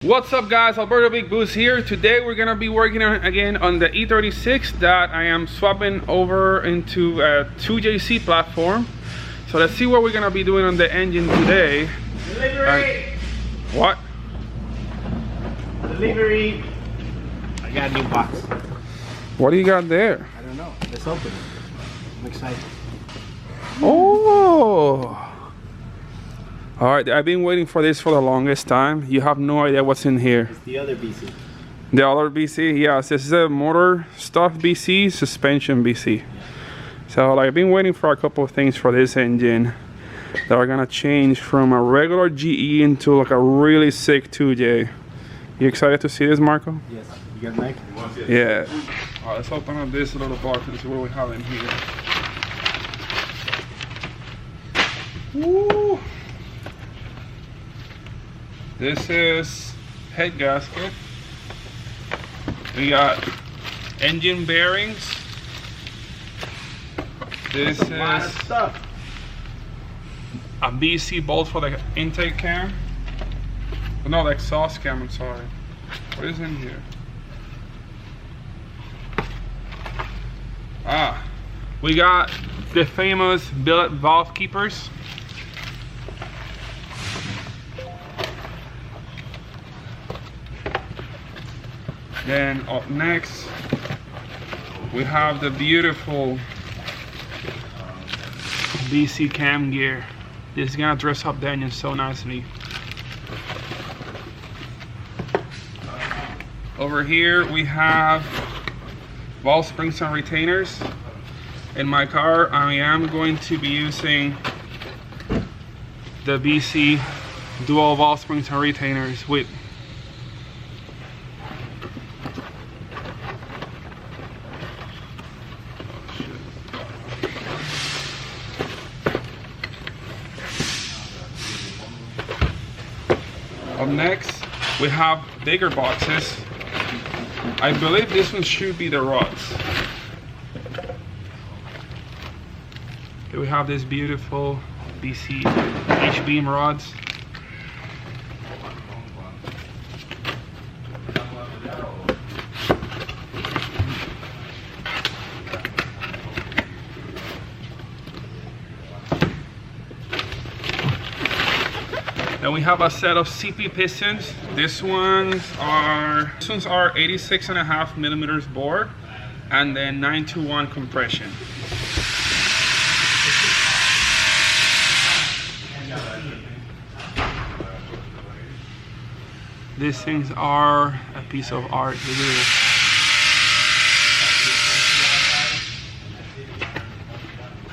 What's up guys, Alberto Big Boost here. Today we're gonna be working again on the E36 that I am swapping over into a 2JC platform. So let's see what we're gonna be doing on the engine today. Delivery! What? Delivery! I got a new box. What do you got there? I don't know. Let's open it. I'm excited. Oh! Alright, I've been waiting for this for the longest time. You have no idea what's in here. It's the other BC. The other BC, yes, this is a motor stuff BC, suspension BC. So like, I've been waiting for a couple of things for this engine that are gonna change from a regular GE into like a really sick 2J. You excited to see this, Marco? Yes. You got a knife? Yeah. Alright, let's open up this little box and see what we have in here. Woo! This is head gasket. We got engine bearings. This is a BC bolt for the intake cam. No, the exhaust cam, I'm sorry. What is in here? We got the famous billet valve keepers. Then up next, we have the beautiful BC cam gear. This is gonna dress up the engine so nicely. Over here we have valve springs and retainers. In my car, I am going to be using the BC dual valve springs and retainers with Up next, we have bigger boxes. I believe this one should be the rods. Here we have this beautiful BC H-beam rods. Then we have a set of CP pistons. These ones are 86.5 millimeters bore, and then 9-to-1 compression. These things are a piece of art. Look at this.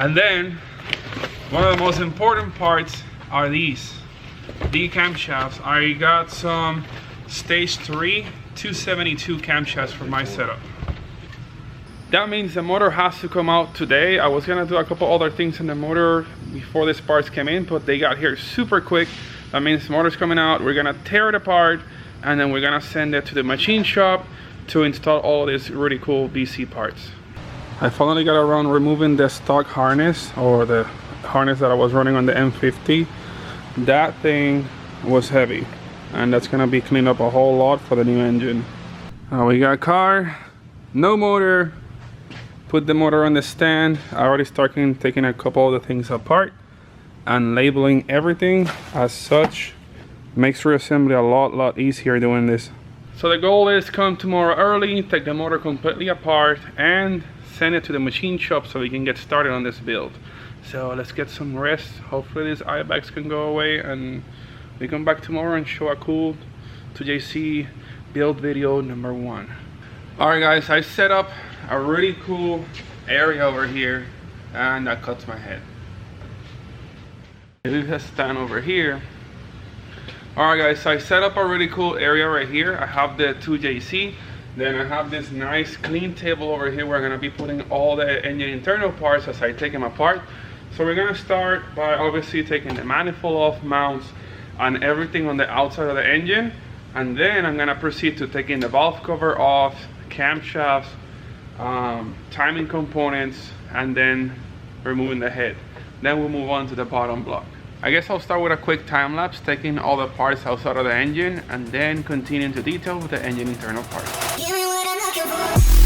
And then one of the most important parts are these. The camshafts. I got some stage 3 272 camshafts for my setup. That means the motor has to come out today. I was gonna do a couple other things in the motor before these parts came in, but they got here super quick. That means the motor's coming out. We're gonna tear it apart and then we're gonna send it to the machine shop to install all these really cool BC parts. I finally got around removing the stock harness, or the harness that I was running on the M50. That thing was heavy, and that's gonna be cleaned up a whole lot for the new engine. We got car, no motor. Put the motor on the stand. I already started taking a couple of the things apart and labeling everything as such. Makes reassembly a lot easier doing this. So the goal is come tomorrow early, take the motor completely apart and send it to the machine shop so we can get started on this build. So let's get some rest. Hopefully these eye bags can go away and we come back tomorrow and show a cool 2JC build video number 1. Alright guys, I set up a really cool area over here and that cuts my head. Maybe let's stand over here. Alright guys, so I set up a really cool area right here. I have the 2JC. Then I have this nice clean table over here where I'm gonna be putting all the engine internal parts as I take them apart. So we're gonna start by obviously taking the manifold off, mounts, and everything on the outside of the engine. And then I'm gonna proceed to taking the valve cover off, camshafts, timing components, and then removing the head. Then we'll move on to the bottom block. I guess I'll start with a quick time lapse, taking all the parts outside of the engine, and then continue into detail with the engine internal parts. Give me what I'm looking for.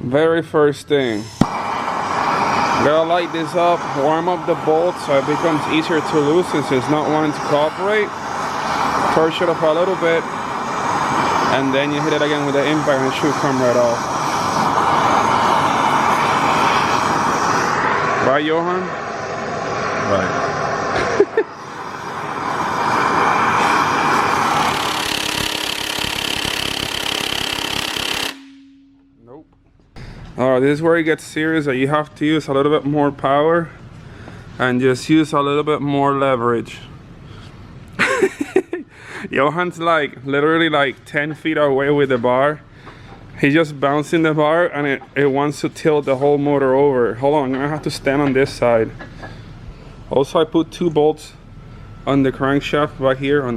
Very first thing, gotta light this up, warm up the bolt so it becomes easier to loosen since it's not wanting to cooperate. Torch it up a little bit, and then you hit it again with the impact and it should come right off. Right, Johan? Right. Alright, this is where it gets serious, that you have to use a little bit more power and just use a little bit more leverage. Johan's like literally like 10 feet away with the bar. He's just bouncing the bar and it wants to tilt the whole motor over. Hold on, I'm gonna have to stand on this side. Also, I put 2 bolts on the crankshaft back here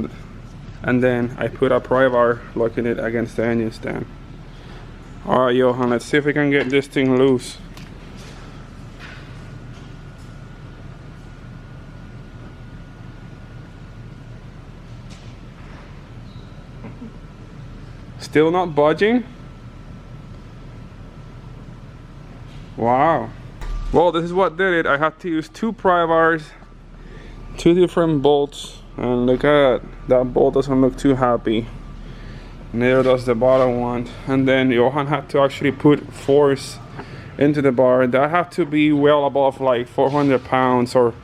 and then I put a pry bar locking it against the engine stand. Alright, Johan, let's see if we can get this thing loose. Still not budging? Wow. Well, this is what did it. I had to use 2 pry bars, 2 different bolts, and look at that bolt doesn't look too happy. Neither does the bottom one. And then Johan had to actually put force into the bar. That had to be well above like 400 pounds or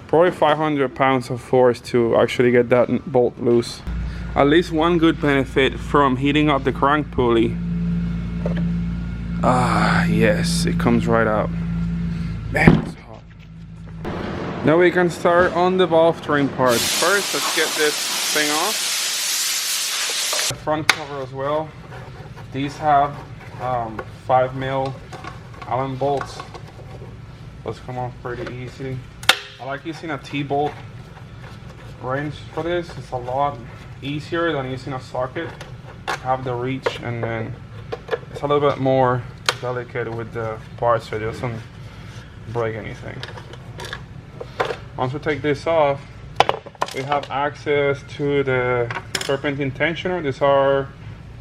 probably 500 pounds of force to actually get that bolt loose. At least one good benefit from heating up the crank pulley. Ah, yes, it comes right out. Man, it's hot. Now we can start on the valve train parts. First, let's get this thing off. The front cover as well. These have 5mm Allen bolts. Those come off pretty easy. I like using a T-bolt wrench for this. It's a lot easier than using a socket. Have the reach, and then it's a little bit more delicate with the parts so it doesn't break anything. Once we take this off, we have access to the serpentine tensioner. These are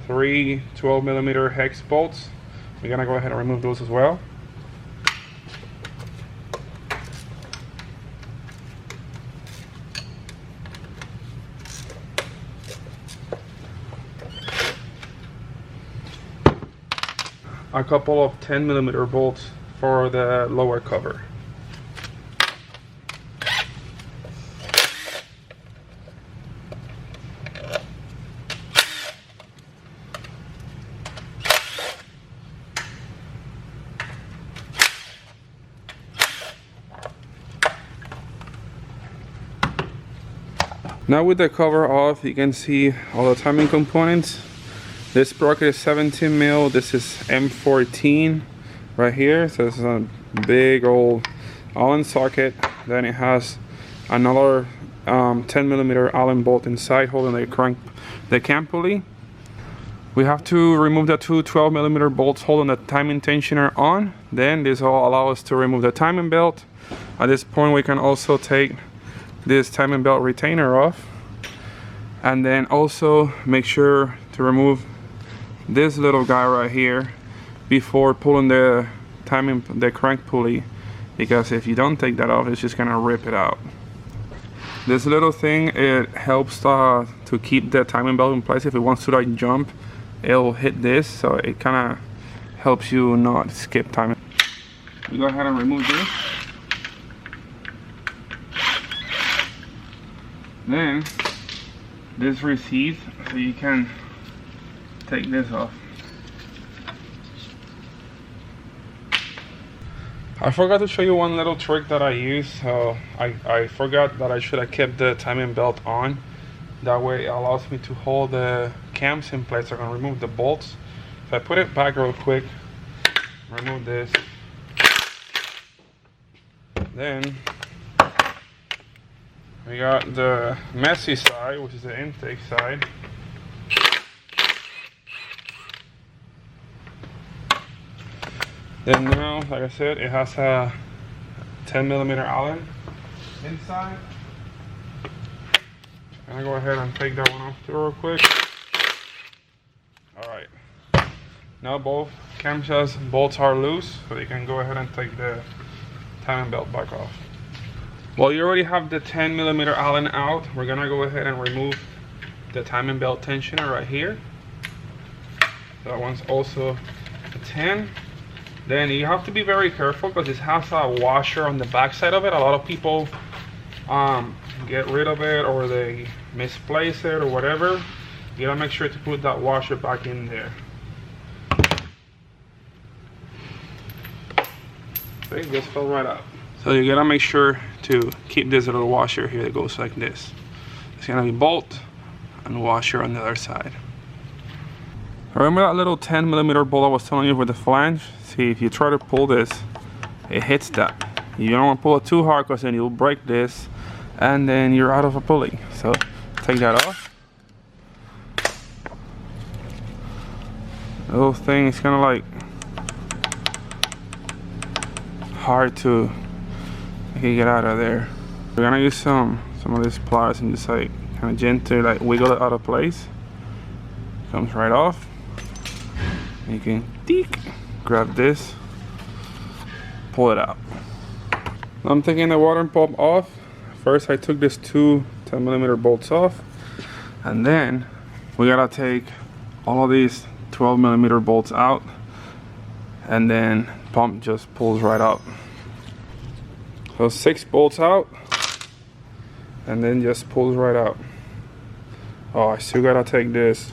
3 12mm hex bolts. We're gonna go ahead and remove those as well. A couple of 10mm bolts for the lower cover. Now with the cover off, you can see all the timing components. This sprocket is 17mm, this is M14 right here, so this is a big old Allen socket. Then it has another 10mm Allen bolt inside holding the cam pulley. We have to remove the 2 12mm bolts holding the timing tensioner on. Then this will allow us to remove the timing belt. At this point we can also take this timing belt retainer off, and then also make sure to remove this little guy right here before pulling the crank pulley, because if you don't take that off, it's just gonna rip it out. This little thing, it helps to keep the timing belt in place if it wants to like jump it'll hit this, so it kind of helps you not skip time. We go ahead and remove this. Then this recedes, so you can take this off. I forgot to show you one little trick that I use. So I forgot that I should have kept the timing belt on. That way it allows me to hold the cams in place. I can remove the bolts. So I put it back real quick, remove this. Then we got the messy side, which is the intake side. Then now, like I said, it has a 10mm Allen inside. I'm gonna go ahead and take that one off too real quick. Alright. Now both camshaft bolts are loose, so you can go ahead and take the timing belt back off. Well, you already have the 10mm Allen out. We're gonna go ahead and remove the timing belt tensioner right here. That one's also a 10. Then you have to be very careful because it has a washer on the back side of it. A lot of people get rid of it, or they misplace it, or whatever. You gotta make sure to put that washer back in there. Okay, it just fell right out. So you gotta make sure to keep this little washer here that goes like this. It's gonna be bolt and washer on the other side. Remember that little 10mm bolt I was telling you with the flange? See, if you try to pull this, it hits that. You don't want to pull it too hard because then you'll break this and then you're out of a pulley. So take that off. The little thing is kind of like hard to get out of there. We're gonna use some of these pliers and just like kind of gently like wiggle it out of place. Comes right off. You can grab this, pull it out. I'm taking the water pump off. First I took these two 10mm bolts off, and then we gotta take all of these 12mm bolts out, and then pump just pulls right out. So 6 bolts out, and then just pulls right out. Oh, I still gotta take this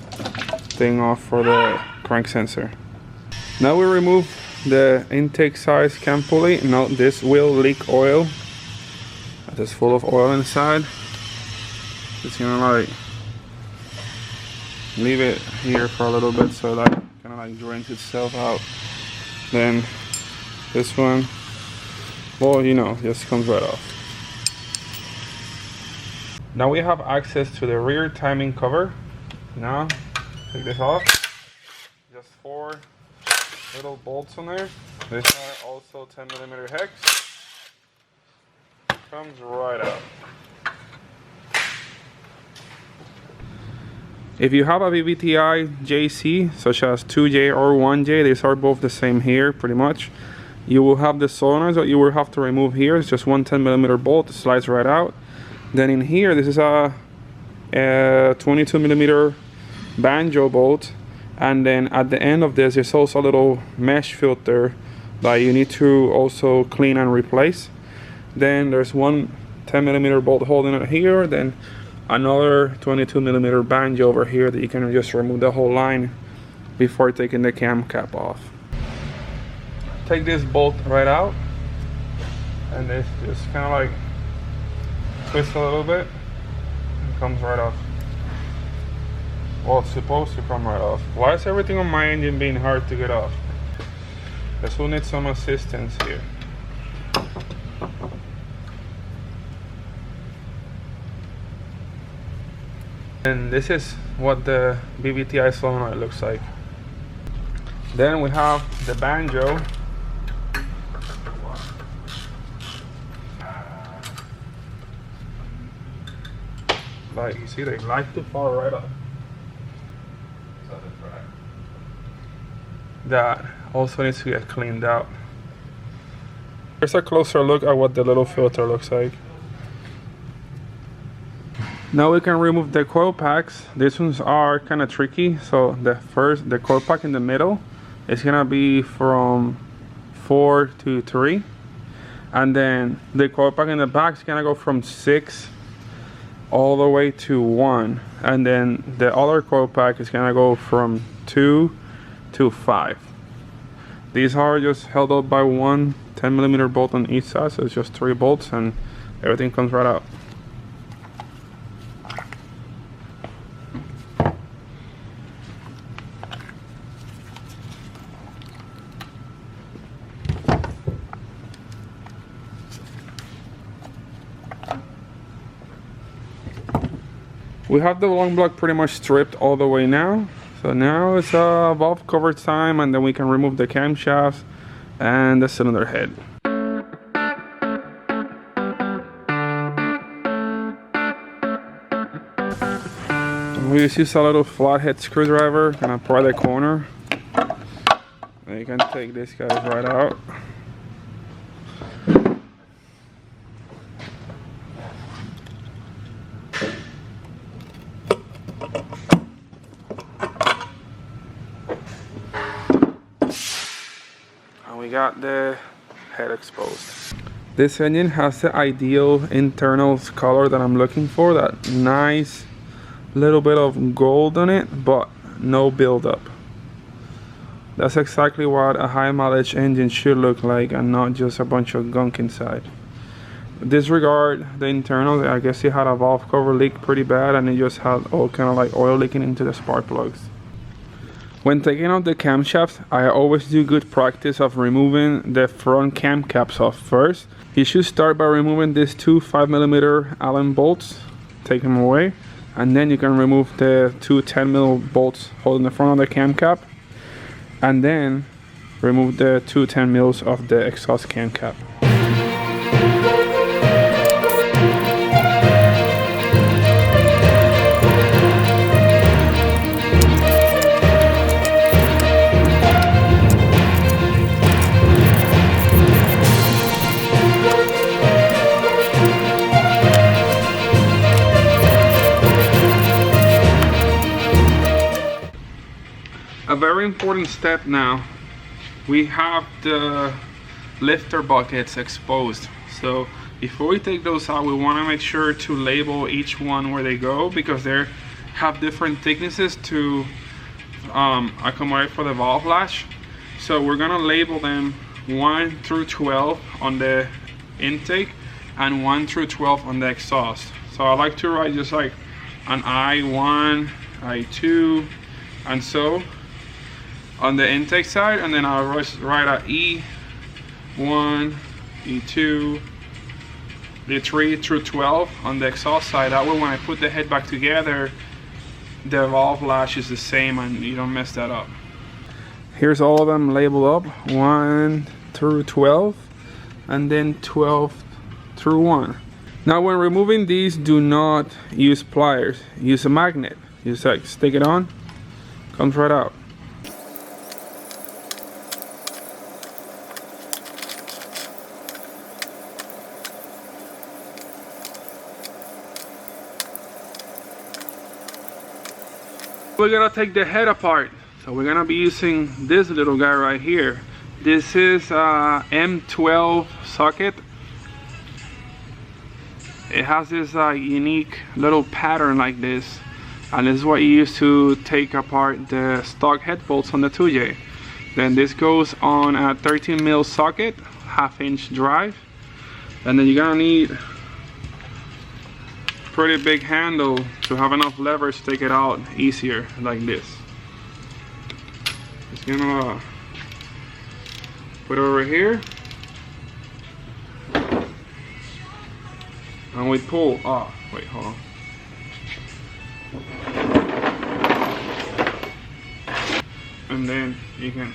thing off for the crank sensor. Now we remove the intake size cam pulley. Now this will leak oil. It's full of oil inside. Just gonna like leave it here for a little bit so that kind of like drains itself out. Then this one, well, you know, just comes right off. Now we have access to the rear timing cover. Now take this off. Just 4 little bolts on there. These are also 10mm hex. Comes right out. If you have a BBTI JC, such as 2J or 1J, these are both the same here pretty much. You will have the solenoids that you will have to remove here. It's just one 10mm bolt, it slides right out. Then in here, this is a 22mm banjo bolt. And then at the end of this, there's also a little mesh filter that you need to also clean and replace. Then there's one 10mm bolt holding it here, then another 22mm banjo over here that you can just remove the whole line before taking the cam cap off. Take this bolt right out, and this just kind of like twist a little bit and comes right off. Well, it's supposed to come right off. Why is everything on my engine being hard to get off? Guess we'll need some assistance here. And this is what the BBTI solenoid looks like. Then we have the banjo. Like, you see, they like to fall right off. That also needs to get cleaned out. Here's a closer look at what the little filter looks like. Now we can remove the coil packs. These ones are kind of tricky. So the coil pack in the middle is gonna be from 4 to 3, and then the coil pack in the back is gonna go from 6 all the way to 1, and then the other coil pack is gonna go from 2 to 5. These are just held up by one 10mm bolt on each side, so it's just 3 bolts and everything comes right out. We have the long block pretty much stripped all the way now. So now it's valve cover time, and then we can remove the camshaft and the cylinder head. We just use a little flathead screwdriver, gonna pry the corner. And you can take these guys right out. We got the head exposed. This engine has the ideal internal color that I'm looking for, that nice little bit of gold on it, but no buildup. That's exactly what a high mileage engine should look like, and not just a bunch of gunk inside. Disregard the internals. I guess it had a valve cover leak pretty bad, and it just had all kind of like oil leaking into the spark plugs. When taking out the camshaft, I always do good practice of removing the front cam caps off first. You should start by removing these 2 5mm Allen bolts, take them away, and then you can remove the 2 10mm bolts holding the front of the cam cap, and then remove the 2 10mm of the exhaust cam cap. A very important step now, we have the lifter buckets exposed. So before we take those out, we want to make sure to label each one where they go, because they have different thicknesses to accommodate for the valve latch. So we're gonna label them 1 through 12 on the intake and 1 through 12 on the exhaust. So I like to write just like an I1, I2, and so on the intake side, and then I'll write a E1, E2, E3 through 12 on the exhaust side. That way when I put the head back together, the valve latch is the same and you don't mess that up. Here's all of them labeled up, 1 through 12, and then 12 through 1. Now when removing these, do not use pliers, use a magnet. You just like stick it on, comes right out. We're gonna take the head apart. So we're gonna be using this little guy right here. This is a M12 socket. It has this unique little pattern like this, and this is what you use to take apart the stock head bolts on the 2J. Then this goes on a 13mm socket, 1/2" drive, and then you're gonna need pretty big handle to have enough leverage to take it out easier, like this. Just gonna put it over here, and we pull. Oh, wait, hold on. And then you can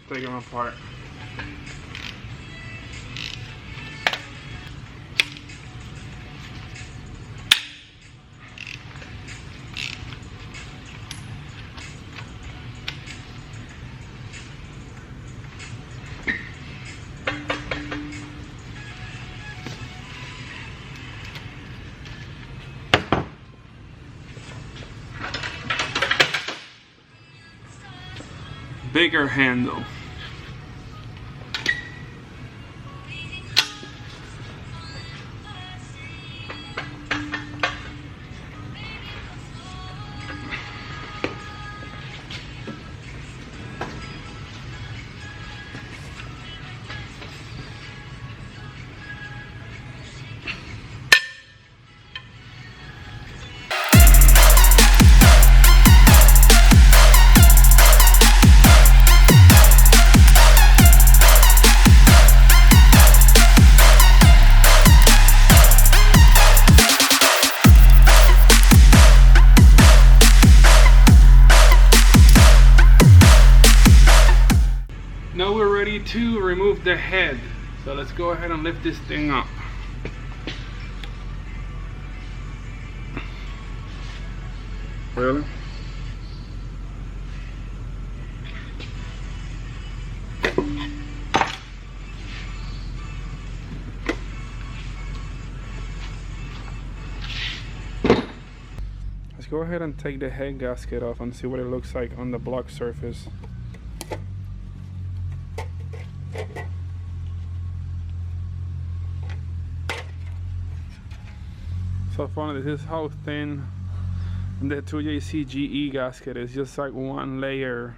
take them apart. bigger handle. Now we're ready to remove the head. So let's go ahead and lift this thing up. Really? Let's go ahead and take the head gasket off and see what it looks like on the block surface. So funny, this is how thin the 2JC GE gasket is, just like one layer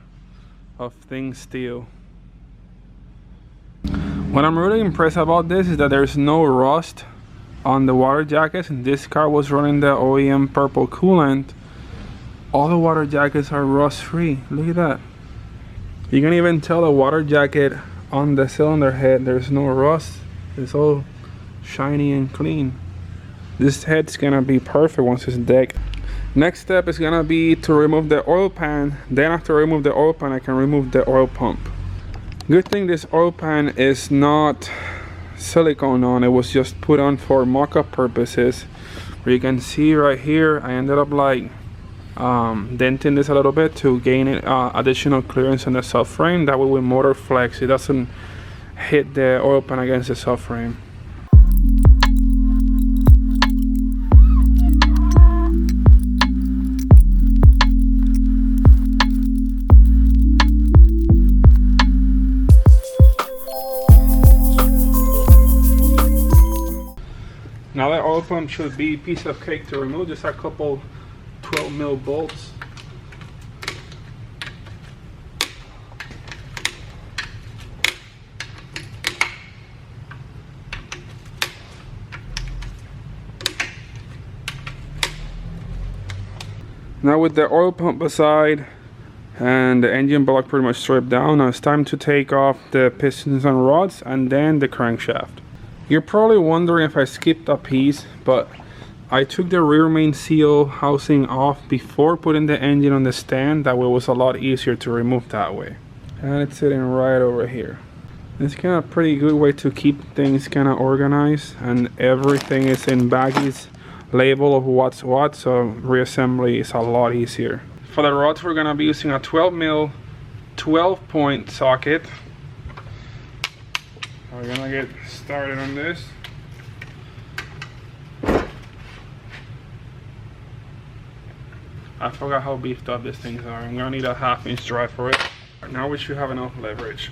of thin steel. What I'm really impressed about this is that there's no rust on the water jackets, and this car was running the OEM purple coolant. All the water jackets are rust free. Look at that. You can even tell the water jacket on the cylinder head, there's no rust. It's all shiny and clean. This head's gonna be perfect once it's decked. Next step is gonna be to remove the oil pan. Then after I remove the oil pan, I can remove the oil pump. Good thing this oil pan is not silicone on. It was just put on for mock-up purposes. Where you can see right here, I ended up like denting this a little bit to gain additional clearance on the subframe. That way with motor flex, it doesn't hit the oil pan against the subframe. Now that oil pump should be a piece of cake to remove, just a couple 12 mil bolts. Now with the oil pump aside and the engine block pretty much stripped down, now it's time to take off the pistons and rods and then the crankshaft. You're probably wondering if I skipped a piece, but I took the rear main seal housing off before putting the engine on the stand. That way it was a lot easier to remove that way. And it's sitting right over here. It's kind of a pretty good way to keep things kind of organized, and everything is in baggies label of what's what, so reassembly is a lot easier. For the rods, we're gonna be using a 12 mil 12-point socket. We're gonna get started on this. I forgot how beefed up these things are. I'm gonna need a 1/2-inch drive for it. Now we should have enough leverage.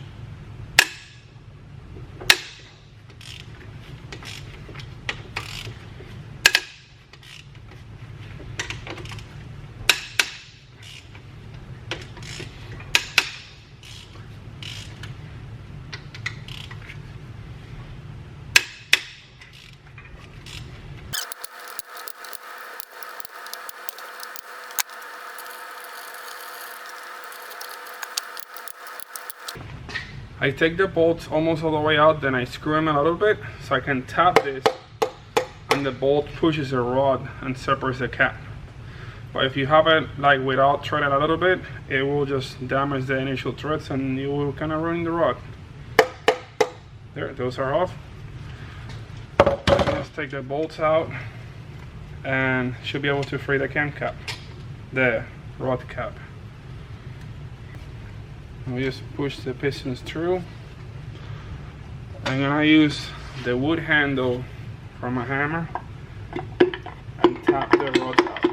I take the bolts almost all the way out, then I screw them a little bit so I can tap this and the bolt pushes the rod and separates the cap. But if you have it like without threading a little bit, it will just damage the initial threads and you will kind of ruin the rod. There, those are off. Let's take the bolts out and should be able to free the cam cap, the rod cap. We just push the pistons through. I'm gonna use the wood handle from a hammer and tap the rods out.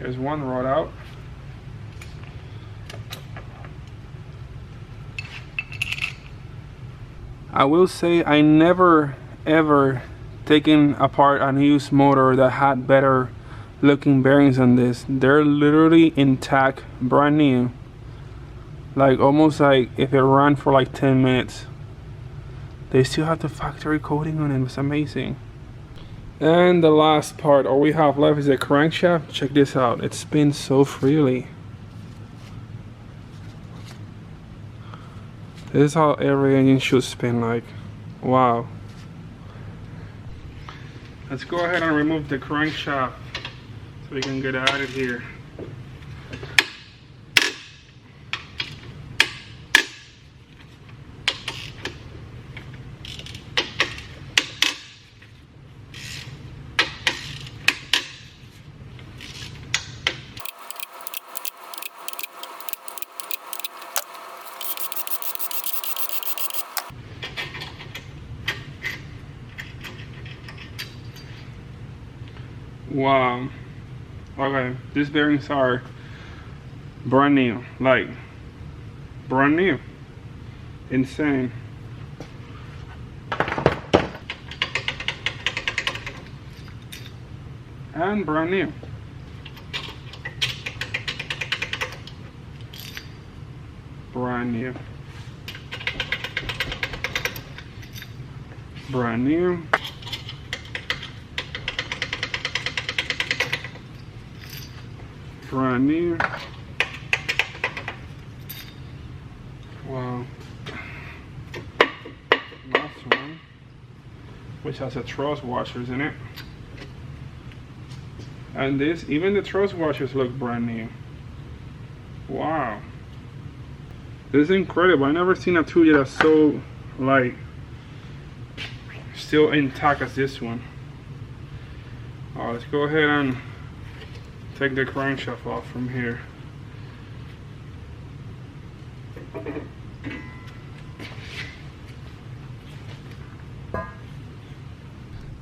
Here's one rod out. I will say I never ever taken apart a used motor that had better looking bearings than this. They're literally intact, brand new, like almost like if it ran for like 10 minutes. They still have the factory coating on it. It's amazing. And the last part all we have left is the crankshaft. Check this out, it spins so freely. This is how every engine should spin like. Wow. Let's go ahead and remove the crankshaft so we can get out of here. Wow. Okay, these bearings are brand new, like brand new. Insane. And brand new. Brand new. Brand new. Brand new. Wow. Last one, which has a truss washers in it. And this, even the truss washers look brand new. Wow. This is incredible. I never seen a tool yet that's so like still intact as this one. Alright, let's go ahead and take the crankshaft off from here.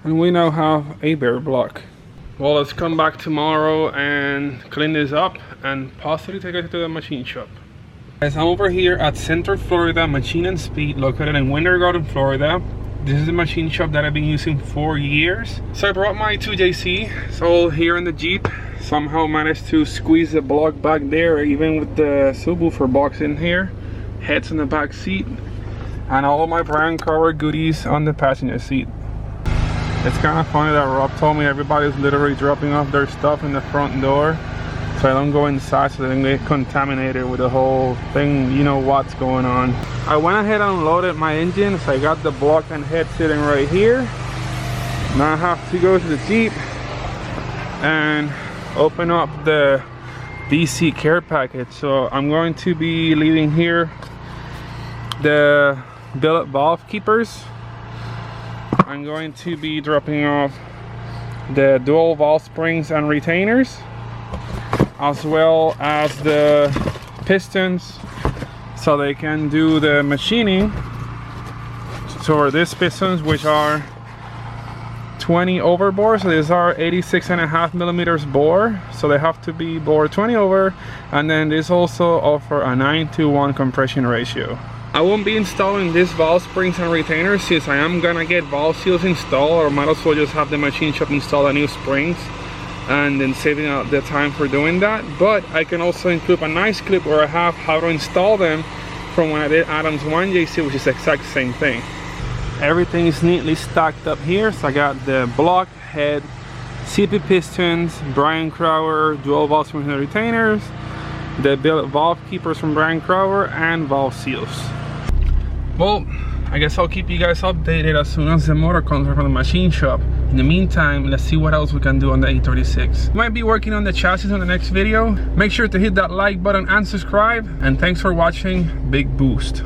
And we now have a bare block. Well, let's come back tomorrow and clean this up and possibly take it to the machine shop. Guys, I'm over here at Center Florida Machine and Speed, located in Winter Garden, Florida. This is the machine shop that I've been using for years. So I brought my 2JC. It's all here in the Jeep. Somehow managed to squeeze the block back there, even with the subwoofer box in here. Heads in the back seat. And all of my brand cover goodies on the passenger seat. It's kind of funny that Rob told me everybody's literally dropping off their stuff in the front door, so I don't go inside so they don't get contaminated with the whole thing. You know what's going on. I went ahead and unloaded my engine, so I got the block and head sitting right here. Now I have to go to the Jeep and open up the DC care package. So I'm going to be leaving here the billet valve keepers. I'm going to be dropping off the dual valve springs and retainers, as well as the pistons, so they can do the machining. So these pistons, which are 20 over bore, so these are 86.5 millimeters bore, so they have to be bore 20 over, and then these also offer a 9:1 compression ratio. I won't be installing these valve springs and retainers since I am gonna get valve seals installed, or might as well just have the machine shop install the new springs and then saving out the time for doing that. But I can also include a nice clip where I have how to install them from when I did Adam's 1JC, which is the exact same thing. Everything is neatly stacked up here. So I got the block, head, CP pistons, Brian Crower dual valve springs and retainers, the billet valve keepers from Brian Crower, and valve seals. Well, I guess I'll keep you guys updated as soon as the motor comes from the machine shop. In the meantime, let's see what else we can do on the E36. Might be working on the chassis on the next video. Make sure to hit that like button and subscribe. And thanks for watching Big Boost.